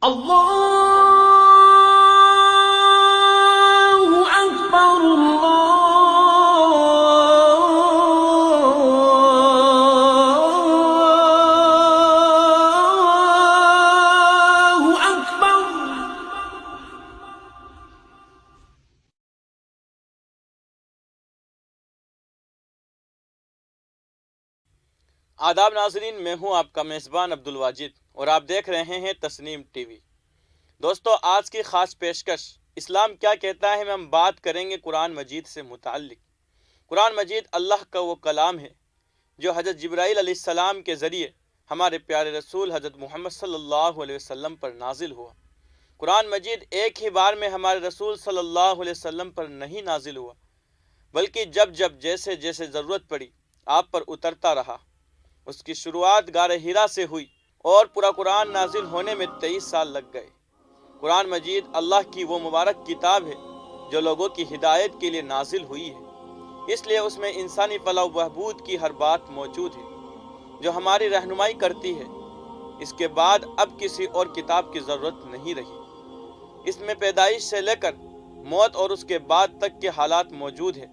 اللہ اکبر اللہ اکبر۔ آداب ناظرین، میں ہوں آپ کا میزبان عبدالواجد اور آپ دیکھ رہے ہیں تسنیم ٹی وی۔ دوستو، آج کی خاص پیشکش اسلام کیا کہتا ہے میں ہم بات کریں گے قرآن مجید سے متعلق۔ قرآن مجید اللہ کا وہ کلام ہے جو حضرت جبرائیل علیہ السلام کے ذریعے ہمارے پیارے رسول حضرت محمد صلی اللہ علیہ وسلم پر نازل ہوا۔ قرآن مجید ایک ہی بار میں ہمارے رسول صلی اللہ علیہ وسلم پر نہیں نازل ہوا، بلکہ جب جیسے جیسے ضرورت پڑی آپ پر اترتا رہا۔ اس کی شروعات غار حرا سے ہوئی اور پورا قرآن نازل ہونے میں 23 سال لگ گئے۔ قرآن مجید اللہ کی وہ مبارک کتاب ہے جو لوگوں کی ہدایت کے لیے نازل ہوئی ہے، اس لیے اس میں انسانی فلاح و بہبود کی ہر بات موجود ہے جو ہماری رہنمائی کرتی ہے۔ اس کے بعد اب کسی اور کتاب کی ضرورت نہیں رہی۔ اس میں پیدائش سے لے کر موت اور اس کے بعد تک کے حالات موجود ہیں۔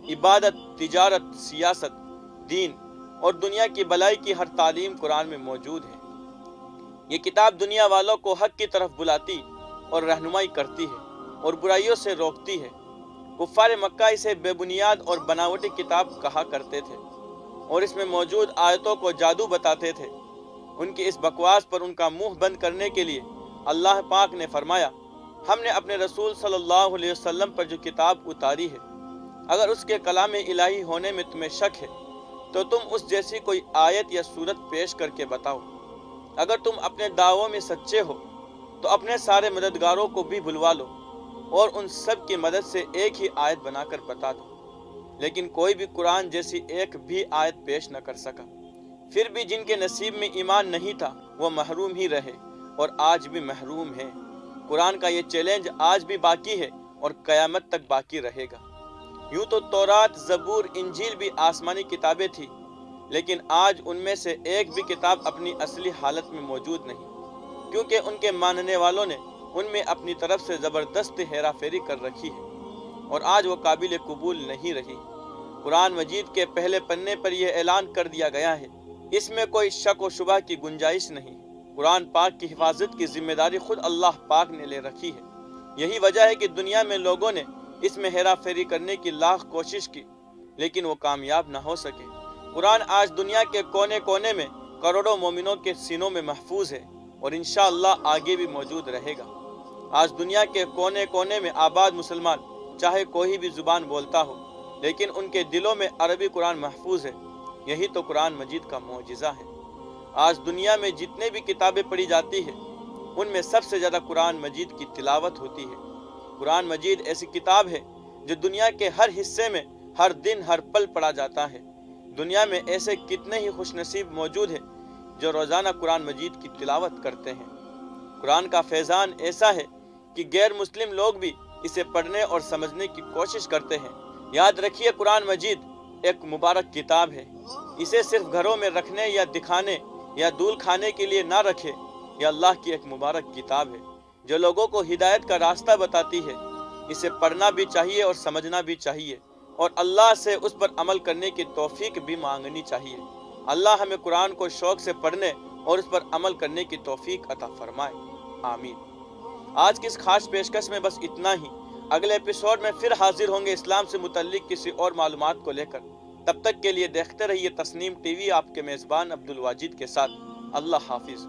عبادت، تجارت، سیاست، دین اور دنیا کی بھلائی کی ہر تعلیم قرآن میں موجود ہے۔ یہ کتاب دنیا والوں کو حق کی طرف بلاتی اور رہنمائی کرتی ہے اور برائیوں سے روکتی ہے۔ کفار مکہ اسے بے بنیاد اور بناوٹی کتاب کہا کرتے تھے اور اس میں موجود آیتوں کو جادو بتاتے تھے۔ ان کی اس بکواس پر ان کا منہ بند کرنے کے لیے اللہ پاک نے فرمایا، ہم نے اپنے رسول صلی اللہ علیہ وسلم پر جو کتاب اتاری ہے، اگر اس کے کلام الہی ہونے میں تمہیں شک ہے تو تم اس جیسی کوئی آیت یا صورت پیش کر کے بتاؤ۔ اگر تم اپنے دعووں میں سچے ہو تو اپنے سارے مددگاروں کو بھی بلوا لو اور ان سب کی مدد سے ایک ہی آیت بنا کر بتا دو۔ لیکن کوئی بھی قرآن جیسی ایک بھی آیت پیش نہ کر سکا۔ پھر بھی جن کے نصیب میں ایمان نہیں تھا وہ محروم ہی رہے اور آج بھی محروم ہیں۔ قرآن کا یہ چیلنج آج بھی باقی ہے اور قیامت تک باقی رہے گا۔ یوں تو تورات، زبور، انجیل بھی آسمانی کتابیں تھیں، لیکن آج ان میں سے ایک بھی کتاب اپنی اصلی حالت میں موجود نہیں، کیونکہ ان کے ماننے والوں نے ان میں اپنی طرف سے زبردست ہیرا پھیری کر رکھی ہے اور آج وہ قابل قبول نہیں رہی۔ قرآن مجید کے پہلے پنے پر یہ اعلان کر دیا گیا ہے، اس میں کوئی شک و شبہ کی گنجائش نہیں۔ قرآن پاک کی حفاظت کی ذمہ داری خود اللہ پاک نے لے رکھی ہے۔ یہی وجہ ہے کہ دنیا میں لوگوں نے اس میں ہیرا پھیری کرنے کی لاکھ کوشش کی، لیکن وہ کامیاب نہ ہو سکے۔ قرآن آج دنیا کے کونے کونے میں کروڑوں مومنوں کے سینوں میں محفوظ ہے اور انشاءاللہ آگے بھی موجود رہے گا۔ آج دنیا کے کونے کونے میں آباد مسلمان چاہے کوئی بھی زبان بولتا ہو، لیکن ان کے دلوں میں عربی قرآن محفوظ ہے۔ یہی تو قرآن مجید کا معجزہ ہے۔ آج دنیا میں جتنے بھی کتابیں پڑھی جاتی ہیں ان میں سب سے زیادہ قرآن مجید کی تلاوت ہوتی ہے۔ قرآن مجید ایسی کتاب ہے جو دنیا کے ہر حصے میں ہر دن ہر پل پڑھا جاتا ہے۔ دنیا میں ایسے کتنے ہی خوش نصیب موجود ہیں جو روزانہ قرآن مجید کی تلاوت کرتے ہیں۔ قرآن کا فیضان ایسا ہے کہ غیر مسلم لوگ بھی اسے پڑھنے اور سمجھنے کی کوشش کرتے ہیں۔ یاد رکھیے، قرآن مجید ایک مبارک کتاب ہے۔ اسے صرف گھروں میں رکھنے یا دکھانے یا دول کھانے کے لیے نہ رکھے۔ یہ اللہ کی ایک مبارک کتاب ہے جو لوگوں کو ہدایت کا راستہ بتاتی ہے۔ اسے پڑھنا بھی چاہیے اور سمجھنا بھی چاہیے اور اللہ سے اس پر عمل کرنے کی توفیق بھی مانگنی چاہیے۔ اللہ ہمیں قرآن کو شوق سے پڑھنے اور اس پر عمل کرنے کی توفیق عطا فرمائے، آمین۔ آج کی اس خاص پیشکش میں بس اتنا ہی۔ اگلے ایپیسوڈ میں پھر حاضر ہوں گے اسلام سے متعلق کسی اور معلومات کو لے کر۔ تب تک کے لیے دیکھتے رہیے تسنیم ٹی وی، آپ کے میزبان عبدالواجد کے ساتھ۔ اللہ حافظ۔